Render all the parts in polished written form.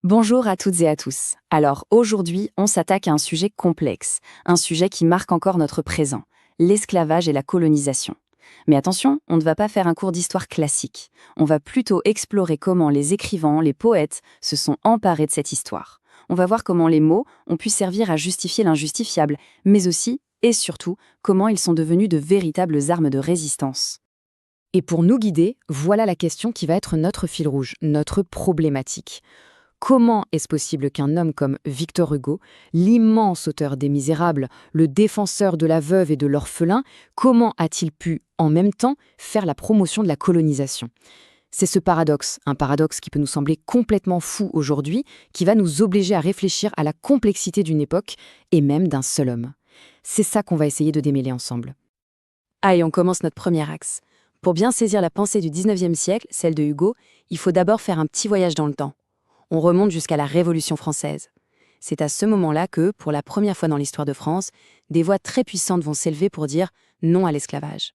Bonjour à toutes et à tous. Alors aujourd'hui, on s'attaque à un sujet complexe, un sujet qui marque encore notre présent, l'esclavage et la colonisation. Mais attention, on ne va pas faire un cours d'histoire classique. On va plutôt explorer comment les écrivains, les poètes se sont emparés de cette histoire. On va voir comment les mots ont pu servir à justifier l'injustifiable, mais aussi, et surtout, comment ils sont devenus de véritables armes de résistance. Et pour nous guider, voilà la question qui va être notre fil rouge, notre problématique. Comment est-ce possible qu'un homme comme Victor Hugo, l'immense auteur des Misérables, le défenseur de la veuve et de l'orphelin, comment a-t-il pu, en même temps, faire la promotion de la colonisation? C'est ce paradoxe, un paradoxe qui peut nous sembler complètement fou aujourd'hui, qui va nous obliger à réfléchir à la complexité d'une époque et même d'un seul homme. C'est ça qu'on va essayer de démêler ensemble. Allez, on commence notre premier axe. Pour bien saisir la pensée du 19e siècle, celle de Hugo, il faut d'abord faire un petit voyage dans le temps. On remonte jusqu'à la Révolution française. C'est à ce moment-là que, pour la première fois dans l'histoire de France, des voix très puissantes vont s'élever pour dire non à l'esclavage.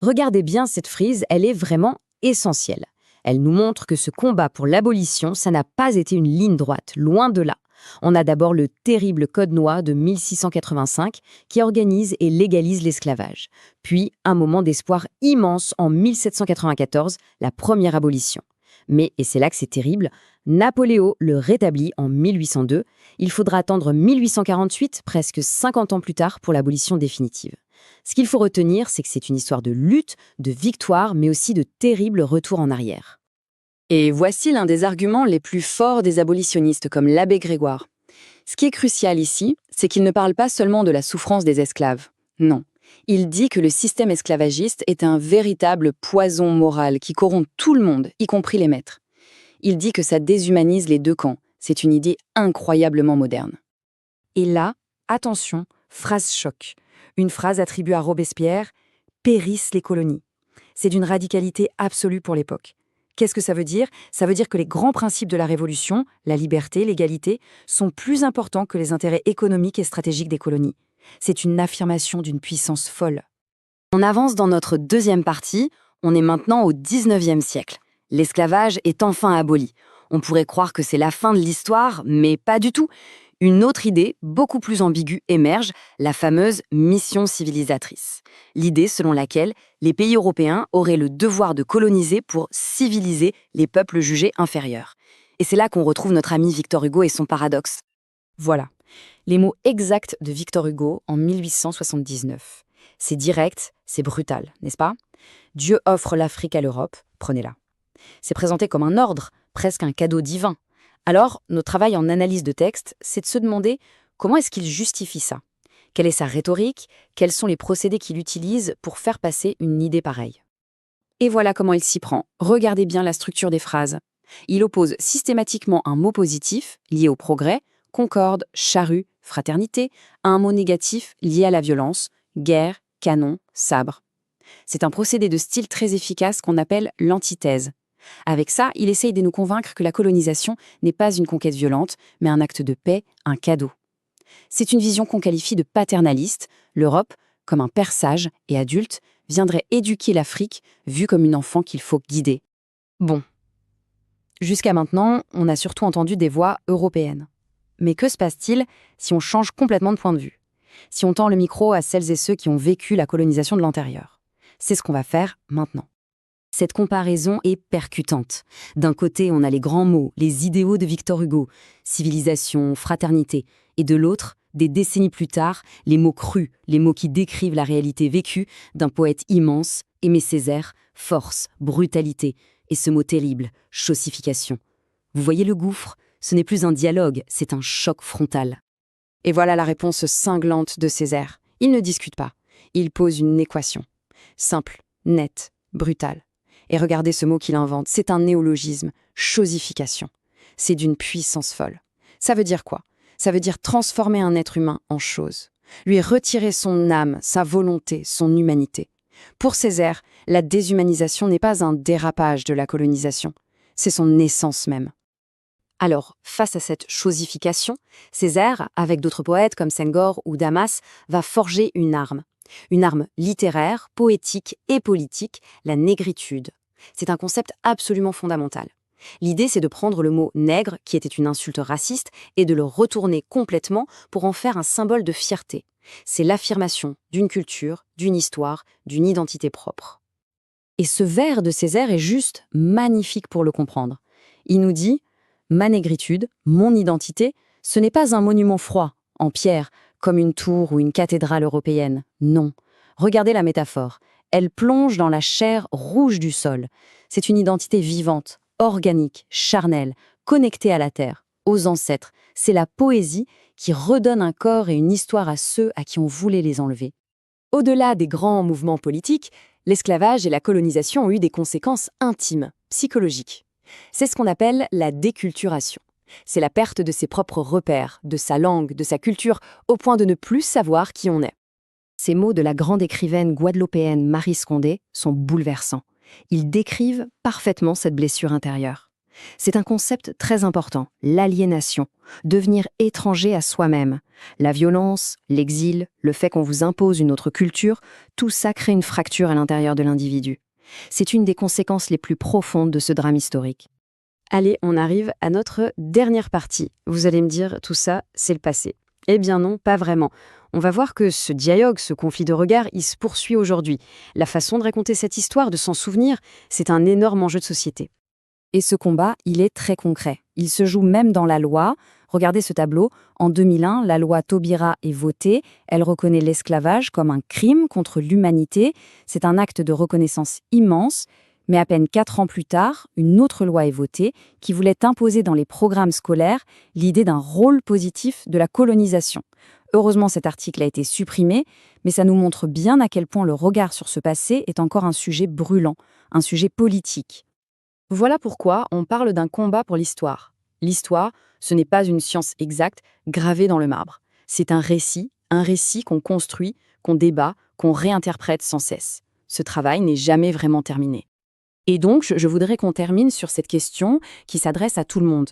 Regardez bien cette frise, elle est vraiment essentielle. Elle nous montre que ce combat pour l'abolition, ça n'a pas été une ligne droite, loin de là. On a d'abord le terrible Code Noir de 1685 qui organise et légalise l'esclavage. Puis un moment d'espoir immense en 1794, la première abolition. Mais, et c'est là que c'est terrible, Napoléon le rétablit en 1802. Il faudra attendre 1848, presque 50 ans plus tard, pour l'abolition définitive. Ce qu'il faut retenir, c'est que c'est une histoire de lutte, de victoire, mais aussi de terribles retours en arrière. Et voici l'un des arguments les plus forts des abolitionnistes comme l'abbé Grégoire. Ce qui est crucial ici, c'est qu'il ne parle pas seulement de la souffrance des esclaves. Non. Il dit que le système esclavagiste est un véritable poison moral qui corrompt tout le monde, y compris les maîtres. Il dit que ça déshumanise les deux camps. C'est une idée incroyablement moderne. Et là, attention, phrase choc. Une phrase attribuée à Robespierre, périssent les colonies. C'est d'une radicalité absolue pour l'époque. Qu'est-ce que ça veut dire? Ça veut dire que les grands principes de la Révolution, la liberté, l'égalité, sont plus importants que les intérêts économiques et stratégiques des colonies. C'est une affirmation d'une puissance folle. On avance dans notre deuxième partie, on est maintenant au 19e siècle. L'esclavage est enfin aboli. On pourrait croire que c'est la fin de l'histoire, mais pas du tout. Une autre idée, beaucoup plus ambiguë, émerge, la fameuse mission civilisatrice. L'idée selon laquelle les pays européens auraient le devoir de coloniser pour civiliser les peuples jugés inférieurs. Et c'est là qu'on retrouve notre ami Victor Hugo et son paradoxe. Voilà, les mots exacts de Victor Hugo en 1879. C'est direct, c'est brutal, n'est-ce pas? Dieu offre l'Afrique à l'Europe, prenez-la. C'est présenté comme un ordre, presque un cadeau divin. Alors, notre travail en analyse de texte, c'est de se demander comment est-ce qu'il justifie ça? Quelle est sa rhétorique? Quels sont les procédés qu'il utilise pour faire passer une idée pareille? Et voilà comment il s'y prend. Regardez bien la structure des phrases. Il oppose systématiquement un mot positif, lié au progrès, concorde, charrue, fraternité, à un mot négatif lié à la violence, guerre, canon, sabre. C'est un procédé de style très efficace qu'on appelle l'antithèse. Avec ça, il essaye de nous convaincre que la colonisation n'est pas une conquête violente, mais un acte de paix, un cadeau. C'est une vision qu'on qualifie de paternaliste. L'Europe, comme un père sage et adulte, viendrait éduquer l'Afrique, vue comme une enfant qu'il faut guider. Bon. Jusqu'à maintenant, on a surtout entendu des voix européennes. Mais que se passe-t-il si on change complètement de point de vue? Si on tend le micro à celles et ceux qui ont vécu la colonisation de l'intérieur? C'est ce qu'on va faire maintenant. Cette comparaison est percutante. D'un côté, on a les grands mots, les idéaux de Victor Hugo, civilisation, fraternité, et de l'autre, des décennies plus tard, les mots crus, les mots qui décrivent la réalité vécue d'un poète immense, Aimé Césaire, force, brutalité, et ce mot terrible, chossification. Vous voyez le gouffre? Ce n'est plus un dialogue, c'est un choc frontal. Et voilà la réponse cinglante de Césaire. Il ne discute pas, il pose une équation. Simple, nette, brutale. Et regardez ce mot qu'il invente, c'est un néologisme, chosification. C'est d'une puissance folle. Ça veut dire quoi? Ça veut dire transformer un être humain en chose. Lui retirer son âme, sa volonté, son humanité. Pour Césaire, la déshumanisation n'est pas un dérapage de la colonisation, c'est son essence même. Alors, face à cette chosification, Césaire, avec d'autres poètes comme Senghor ou Damas, va forger une arme. Une arme littéraire, poétique et politique, la négritude. C'est un concept absolument fondamental. L'idée, c'est de prendre le mot nègre, qui était une insulte raciste, et de le retourner complètement pour en faire un symbole de fierté. C'est l'affirmation d'une culture, d'une histoire, d'une identité propre. Et ce vers de Césaire est juste magnifique pour le comprendre. Il nous dit « Ma négritude, mon identité, ce n'est pas un monument froid, en pierre, comme une tour ou une cathédrale européenne. Non. Regardez la métaphore. Elle plonge dans la chair rouge du sol. C'est une identité vivante, organique, charnelle, connectée à la terre, aux ancêtres. C'est la poésie qui redonne un corps et une histoire à ceux à qui on voulait les enlever. » Au-delà des grands mouvements politiques, l'esclavage et la colonisation ont eu des conséquences intimes, psychologiques. C'est ce qu'on appelle la déculturation. C'est la perte de ses propres repères, de sa langue, de sa culture, au point de ne plus savoir qui on est. Ces mots de la grande écrivaine guadeloupéenne Marie Scondé sont bouleversants. Ils décrivent parfaitement cette blessure intérieure. C'est un concept très important, l'aliénation, devenir étranger à soi-même. La violence, l'exil, le fait qu'on vous impose une autre culture, tout ça crée une fracture à l'intérieur de l'individu. C'est une des conséquences les plus profondes de ce drame historique. Allez, on arrive à notre dernière partie. Vous allez me dire, tout ça, c'est le passé. Eh bien non, pas vraiment. On va voir que ce dialogue, ce conflit de regards, il se poursuit aujourd'hui. La façon de raconter cette histoire, de s'en souvenir, c'est un énorme enjeu de société. Et ce combat, il est très concret. Il se joue même dans la loi. Regardez ce tableau. En 2001, la loi Taubira est votée. Elle reconnaît l'esclavage comme un crime contre l'humanité. C'est un acte de reconnaissance immense. Mais à peine 4 ans plus tard, une autre loi est votée qui voulait imposer dans les programmes scolaires l'idée d'un rôle positif de la colonisation. Heureusement, cet article a été supprimé, mais ça nous montre bien à quel point le regard sur ce passé est encore un sujet brûlant, un sujet politique. Voilà pourquoi on parle d'un combat pour l'histoire. L'histoire, ce n'est pas une science exacte gravée dans le marbre. C'est un récit qu'on construit, qu'on débat, qu'on réinterprète sans cesse. Ce travail n'est jamais vraiment terminé. Et donc, je voudrais qu'on termine sur cette question qui s'adresse à tout le monde.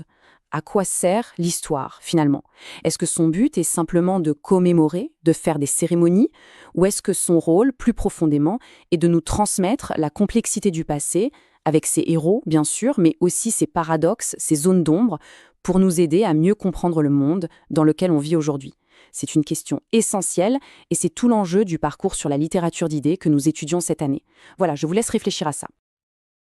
À quoi sert l'histoire, finalement? Est-ce que son but est simplement de commémorer, de faire des cérémonies? Ou est-ce que son rôle, plus profondément, est de nous transmettre la complexité du passé, avec ses héros, bien sûr, mais aussi ses paradoxes, ses zones d'ombre, pour nous aider à mieux comprendre le monde dans lequel on vit aujourd'hui? C'est une question essentielle et c'est tout l'enjeu du parcours sur la littérature d'idées que nous étudions cette année. Voilà, je vous laisse réfléchir à ça.